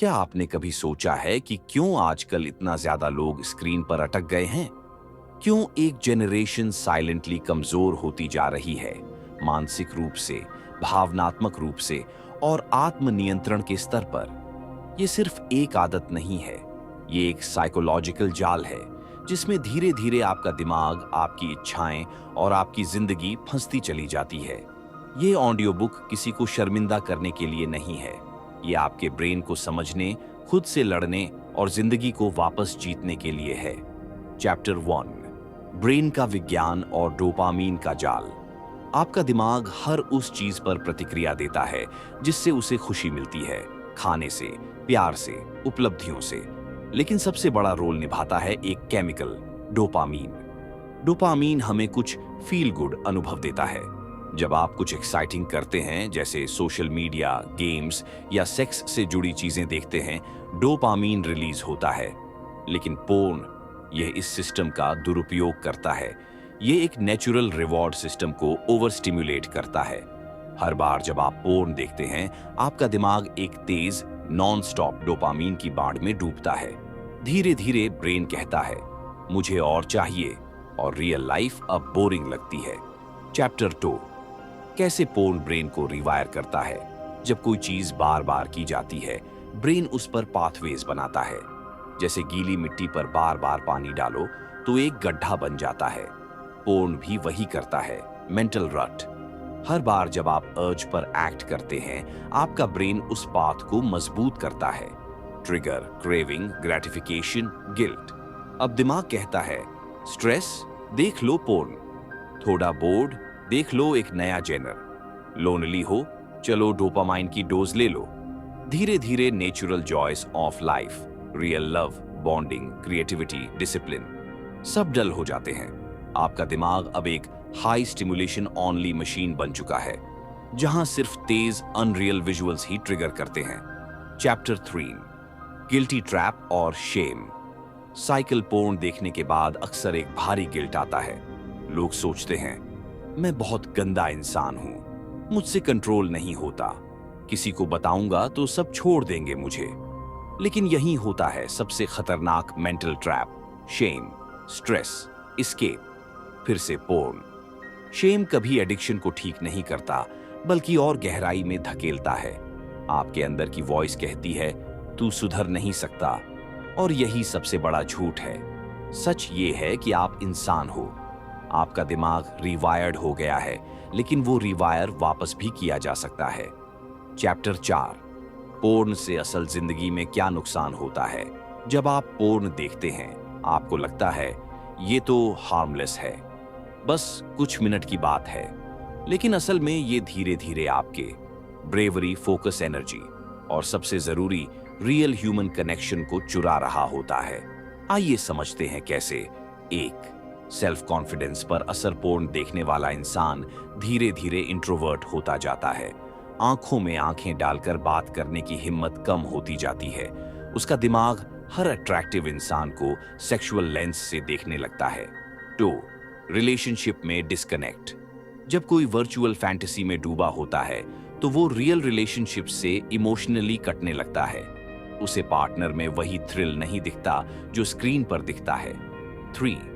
क्या आपने कभी सोचा है कि क्यों आजकल इतना ज्यादा लोग स्क्रीन पर अटक गए हैं? क्यों एक जनरेशन साइलेंटली कमजोर होती जा रही है, मानसिक रूप से, भावनात्मक रूप से और आत्मनियंत्रण के स्तर पर? ये सिर्फ एक आदत नहीं है, ये एक साइकोलॉजिकल जाल है जिसमें धीरे धीरे आपका दिमाग, आपकी इच्छाएं और आपकी जिंदगी फंसती चली जाती है। ये ऑडियो बुक किसी को शर्मिंदा करने के लिए नहीं है, ये आपके ब्रेन को समझने, खुद से लड़ने और जिंदगी को वापस जीतने के लिए है। चैप्टर 1, ब्रेन का विज्ञान और डोपामीन का जाल। आपका दिमाग हर उस चीज पर प्रतिक्रिया देता है जिससे उसे खुशी मिलती है, खाने से, प्यार से, उपलब्धियों से। लेकिन सबसे बड़ा रोल निभाता है एक केमिकल, डोपामीन। डोपामीन हमें कुछ फील गुड अनुभव देता है। जब आप कुछ एक्साइटिंग करते हैं, जैसे सोशल मीडिया, गेम्स या सेक्स से जुड़ी चीजें देखते हैं, डोपामीन रिलीज होता है। लेकिन पोर्न यह इस सिस्टम का दुरुपयोग करता है। यह एक नेचुरल रिवॉर्ड सिस्टम को ओवर स्टिम्युलेट करता है। हर बार जब आप पोर्न देखते हैं, आपका दिमाग एक तेज नॉन स्टॉप डोपामीन की बाढ़ में डूबता है। धीरे धीरे ब्रेन कहता है, मुझे और चाहिए, और रियल लाइफ अब बोरिंग लगती है। चैप्टर 2, कैसे पोर्न ब्रेन को रिवायर करता है। जब कोई चीज बार बार की जाती है, ब्रेन उस पर पाथवेज बनाता है। जैसे गीली मिट्टी पर बार बार पानी डालो तो एक गड्ढा बन जाता है। पोर्न भी वही करता है, मेंटल रट। हर बार जब आप अर्ज पर एक्ट करते हैं, आपका ब्रेन उस पाथ को मजबूत करता है। Trigger, craving, gratification, guilt. अब दिमाग कहता है, स्ट्रेस, देख लो पोर्न। थोड़ा बोर्ड, देख लो एक नया जेनर। लोनली हो, चलो डोपामाइन की डोज ले लो। धीरे धीरे natural joys of life, real love, bonding, creativity, discipline सब डल हो जाते हैं। आपका दिमाग अब एक हाई स्टिमुलेशन ओनली मशीन बन चुका है, जहां सिर्फ तेज अनरियल विजुअल्स ही ट्रिगर करते हैं। चैप्टर 3, गिल्टी ट्रैप और शेम। साइकिल पोर्न देखने के बाद अक्सर एक भारी गिल्ट आता है। लोग सोचते हैं, मैं बहुत गंदा इंसान हूं, मुझसे कंट्रोल नहीं होता, किसी को बताऊंगा तो सब छोड़ देंगे मुझे। लेकिन यही होता है सबसे खतरनाक mental trap, shame, stress, escape. फिर से पोर्न। शेम कभी एडिक्शन को ठीक नहीं करता, बल्कि और गहराई में धकेलता है। आपके अंदर की वॉइस कहती है, तू सुधर नहीं सकता। और यही सबसे बड़ा झूठ है। सच ये है कि आप इंसान हो। आपका दिमाग रिवायर्ड हो गया है, लेकिन वो रिवायर वापस भी किया जा सकता है। चैप्टर 4, पोर्न से असल जिंदगी में क्या नुकसान होता है। जब आप पोर्न देखते हैं, आपको लगता है ये तो हार्मलेस है, बस कुछ मिनट की बात है। लेकिन असल में ये धीरे धीरे आपके ब्रेवरी, फोकस, एनर्जी और सबसे जरूरी रियल ह्यूमन कनेक्शन को चुरा रहा होता है। आइए समझते हैं कैसे। एक, सेल्फ कॉन्फिडेंस पर असर। पोर्न देखने वाला इंसान धीरे धीरे इंट्रोवर्ट होता जाता है। आंखों में आंखें डालकर बात करने की हिम्मत कम होती जाती है। उसका दिमाग हर अट्रैक्टिव इंसान को सेक्सुअल लेंस से देखने लगता है। 2, रिलेशनशिप में डिस्कनेक्ट। जब कोई वर्चुअल फैंटेसी में डूबा होता है, तो वो रियल रिलेशनशिप से इमोशनली कटने लगता है। उसे पार्टनर में वही थ्रिल नहीं दिखता जो स्क्रीन पर दिखता है। 3,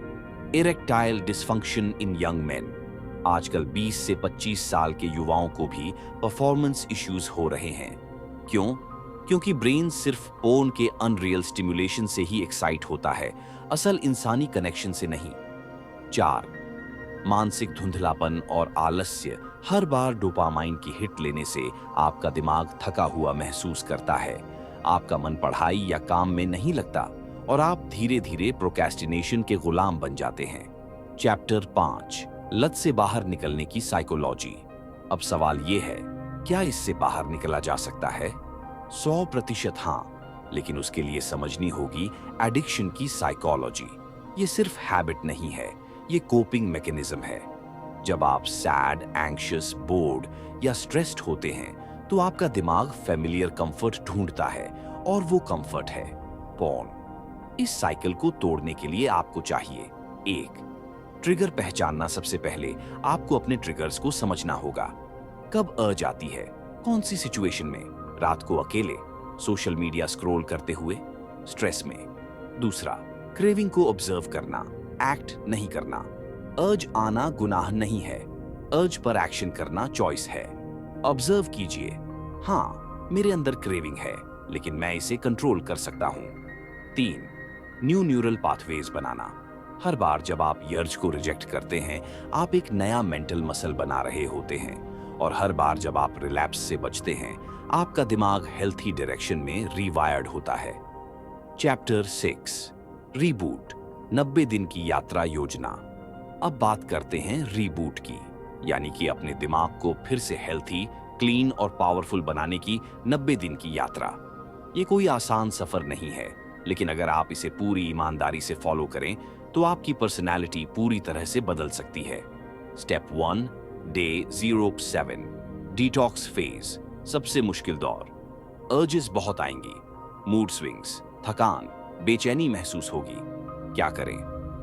इरेक्टाइल डिसफंक्शन इन यंग मेन। आजकल 20 से 25 साल के युवाओं को भी परफॉर्मेंस इश्यूज हो रहे हैं। क्यों? क्योंकि ब्रेन सिर्फ पोर्न के अनरियल स्टिमुलेशन से ही एक्साइट होता है, असल इंसानी कनेक्शन से नहीं। 4, मानसिक धुंधलापन और आलस्य। हर बार डोपामाइन की हिट लेने से आपका दिमाग थका हुआ महसूस करता है। आपका मन पढ़ाई या काम में नहीं लगता और आप धीरे धीरे प्रोक्रेस्टिनेशन के गुलाम बन जाते हैं। चैप्टर 5, लत से बाहर निकलने की साइकोलॉजी। अब सवाल ये है, क्या इससे बाहर निकला जा सकता है? 100% हाँ, लेकिन उसके लिए समझनी होगी एडिक्शन की साइकोलॉजी। ये सिर्फ हैबिट नहीं है, ये कोपिंग मैकेनिज्म है। जब आप सैड, एंग्शियस, बोर्ड या स्ट्रेस्ड होते हैं, तो आपका दिमाग फेमिलियर कंफर्ट ढूंढता है, और वो कंफर्ट है पोर्न। इस साइकिल को तोड़ने के लिए आपको चाहिए, 1, ट्रिगर पहचानना। सबसे पहले आपको अपने ट्रिगर्स को समझना होगा। कब अर्ज आती है, कौन सी सिचुएशन में? रात को अकेले, सोशल मीडिया स्क्रॉल करते हुए, स्ट्रेस में। दूसरा, क्रेविंग को ऑब्जर्व करना, एक्ट नहीं करना। अर्ज आना गुनाह नहीं है, अर्ज पर एक्शन करना चॉइस है। ऑब्जर्व कीजिए, हाँ मेरे अंदर क्रेविंग है, लेकिन मैं इसे कंट्रोल कर सकता हूं। 3, न्यू न्यूरल पाथवेज बनाना। हर बार जब आप अर्ज को रिजेक्ट करते हैं, आप एक नया मेंटल मसल बना रहे होते हैं, और हर बार जब आप रिलैप्स से बचते हैं, आपका दिमाग हेल्थी डायरेक्शन में रीवायर्ड होता है। चैप्टर 6, रीबूट, 90 दिन की यात्रा योजना। अब बात करते हैं रीबूट की, यानी कि अपने दिमाग को फिर से हेल्थी, क्लीन और पावरफुल बनाने की 90 दिन की यात्रा। ये कोई आसान सफर नहीं है, लेकिन अगर आप इसे पूरी ईमानदारी से फॉलो करें तो आपकी पर्सनैलिटी पूरी तरह से बदल सकती है। स्टेप 1, डे 07, डिटॉक्स फेज, सबसे मुश्किल दौर। अर्जेस बहुत आएंगी, मूड स्विंग्स, थकान, बेचैनी महसूस होगी। क्या करें?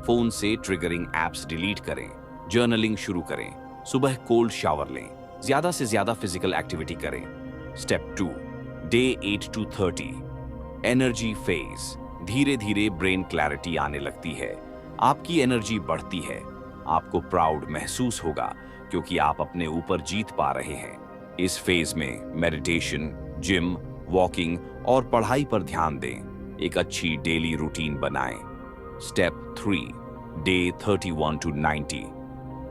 फोन से ट्रिगरिंग एप्स डिलीट करें, जर्नलिंग शुरू करें, सुबह कोल्ड शावर लें, ज्यादा से ज्यादा फिजिकल एक्टिविटी करें। Step 2, day 8 to 30, energy phase, धीरे धीरे ब्रेन क्लैरिटी आने लगती है, आपकी एनर्जी बढ़ती है, आपको प्राउड महसूस होगा क्योंकि आप अपने ऊपर जीत पा रहे हैं। इस फेज में मेडिटेशन, जिम, वॉकिंग और पढ़ाई पर ध्यान दें, एक अच्छी डेली रूटीन बनाएं। Step 3, day 31 to 90,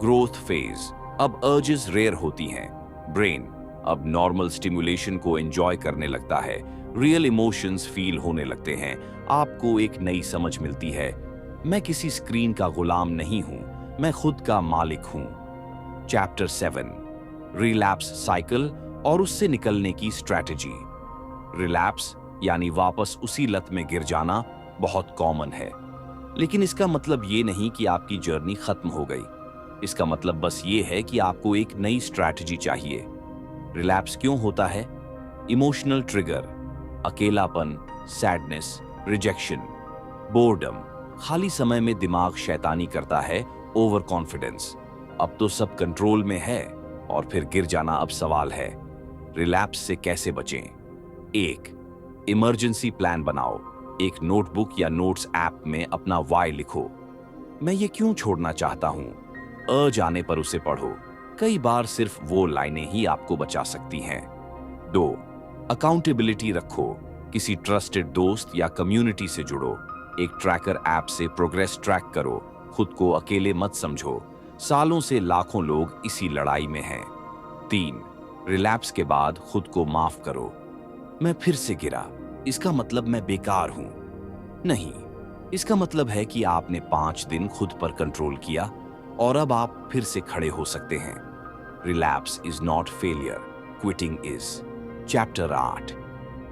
growth phase, अब अर्जेस रेयर होती हैं, ब्रेन अब नॉर्मल स्टिमुलेशन को एंजॉय करने लगता है, रियल इमोशंस फील होने लगते हैं, आपको एक नई समझ मिलती है, मैं किसी स्क्रीन का गुलाम नहीं हूं, मैं खुद का मालिक हूं। चैप्टर 7, रिलैप्स साइकिल और उससे निकलने की स्ट्रैटेजी। रिलैप्स यानी वापस उसी लत में गिर जाना बहुत कॉमन है, लेकिन इसका मतलब ये नहीं कि आपकी जर्नी खत्म हो गई। इसका मतलब बस ये है कि आपको एक नई स्ट्रैटेजी चाहिए। रिलैप्स क्यों होता है? इमोशनल ट्रिगर, अकेलापन, सैडनेस, रिजेक्शन, बोर्डम, खाली समय में दिमाग शैतानी करता है, ओवर कॉन्फिडेंस, अब तो सब कंट्रोल में है, और फिर गिर जाना अब सवाल है। रिलैप्स से कैसे बचें? 1, इमरजेंसी प्लान बनाओ, एक नोटबुक या नोट्स ऐप में अपना वाई लिखो। मैं ये क्यों छोड़ना चाहता हूं? अर्ज आने पर उसे पढ़ो, कई बार सिर्फ वो लाइनें ही आपको बचा सकती हैं। 2, अकाउंटेबिलिटी रखो, किसी ट्रस्टेड दोस्त या कम्युनिटी से जुड़ो, एक ट्रैकर ऐप से प्रोग्रेस ट्रैक करो, खुद को अकेले मत समझो, सालों से लाखों लोग इसी लड़ाई में हैं। 3, रिलैप्स के बाद खुद को माफ करो, मैं फिर से गिरा, इसका मतलब मैं बेकार हूं नहीं, इसका मतलब है कि आपने 5 दिन खुद पर कंट्रोल किया और अब आप फिर से खड़े हो सकते हैं। Relapse is not failure, quitting is. Chapter 8,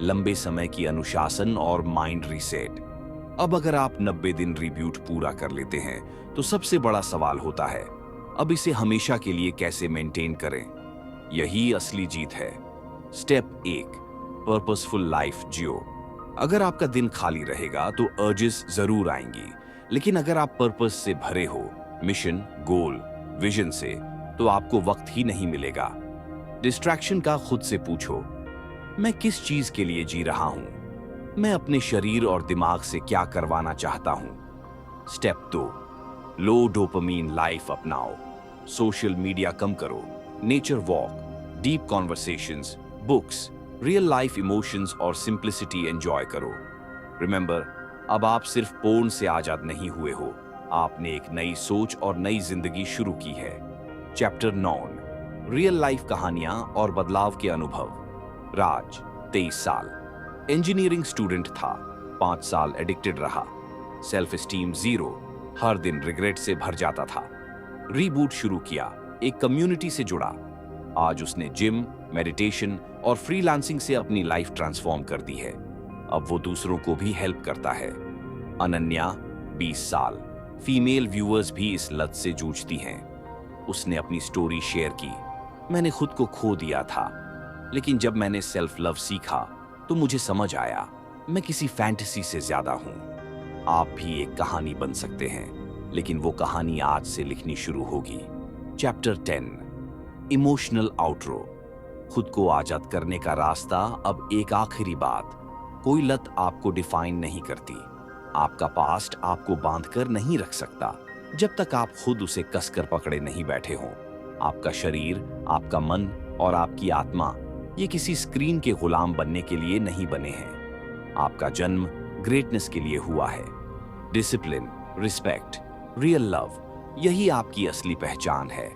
लंबे समय की अनुशासन और माइंड रीसेट। अब अगर आप 90 दिन रिब्यूट पूरा कर लेते हैं तो सबसे बड़ा सवाल होता है, अब इसे हमेशा के लिए कैसे मेंटेन करें? यही असली जीत है। स्टेप 1, पर्पसफुल लाइफ जियो। अगर आपका दिन खाली रहेगा तो अर्जेस जरूर आएंगी, लेकिन अगर आप पर्पस से भरे हो, मिशन, गोल, विजन से, तो आपको वक्त ही नहीं मिलेगा। डिस्ट्रैक्शन का खुद से पूछो, मैं किस चीज के लिए जी रहा हूं? मैं अपने शरीर और दिमाग से क्या करवाना चाहता हूं? स्टेप 2, लो डोपामीन लाइफ अपनाओ, सोशल मीडिया कम करो, nature walk, deep conversations, books, real life emotions और सिंप्लिसिटी एंजॉय करो। रिमेंबर, अब आप सिर्फ पोर्न से आजाद नहीं हुए हो, आपने एक नई सोच और नई जिंदगी शुरू की है। चैप्टर 9, रियल लाइफ कहानियां और बदलाव के अनुभव। राज, 23 साल, इंजीनियरिंग स्टूडेंट था, 5 साल एडिक्टेड रहा, सेल्फ एस्टीम 0, हर दिन रिग्रेट से भर जाता था। रीबूट शुरू किया, एक कम्युनिटी से जुड़ा, आज उसने जिम, मेडिटेशन और फ्रीलांसिंग से अपनी लाइफ ट्रांसफॉर्म कर दी है। अब वो दूसरों को भी हेल्प करता है। अनन्या, 20 साल, फीमेल व्यूअर्स भी इस लत से जूझती हैं। उसने अपनी स्टोरी शेयर की, मैंने खुद को खो दिया था, लेकिन जब मैंने सेल्फ लव सीखा तो मुझे समझ आया मैं किसी फैंटेसी से ज्यादा हूं। आप भी एक कहानी बन सकते हैं, लेकिन वो कहानी आज से लिखनी शुरू होगी। Chapter 10, emotional outro. खुद को आजाद करने का रास्ता। अब एक आखिरी बात, कोई लत आपको डिफाइन नहीं करती। आपका पास्ट आपको बांधकर नहीं रख सकता जब तक आप खुद उसे कसकर पकड़े नहीं बैठे हों। आपका शरीर, आपका मन और आपकी आत्मा ये किसी स्क्रीन के गुलाम बनने के लिए नहीं बने हैं। आपका जन्म ग्रेटनेस के लिए हुआ है। डिसिप्लिन, रिस्पेक्ट, रियल लव, यही आपकी असली पहचान है।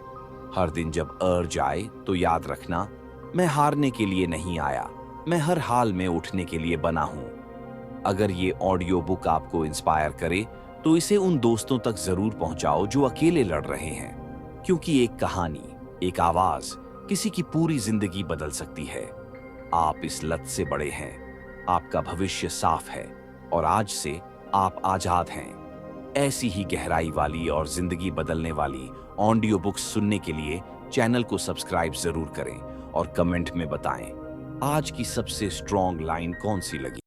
हर दिन जब अर्ज आए तो याद रखना, मैं हारने के लिए नहीं आया, मैं हर हाल में उठने के लिए बना हूं। अगर ये ऑडियो बुक आपको इंस्पायर करे तो इसे उन दोस्तों तक जरूर पहुंचाओ जो अकेले लड़ रहे हैं, क्योंकि एक कहानी, एक आवाज किसी की पूरी जिंदगी बदल सकती है। आप इस लत से बड़े हैं, आपका भविष्य साफ है और आज से आप आजाद हैं। ऐसी ही गहराई वाली और जिंदगी बदलने वाली ऑडियो बुक्स सुनने के लिए चैनल को सब्सक्राइब जरूर करें और कमेंट में बताएं आज की सबसे स्ट्रॉन्ग लाइन कौन सी लगी।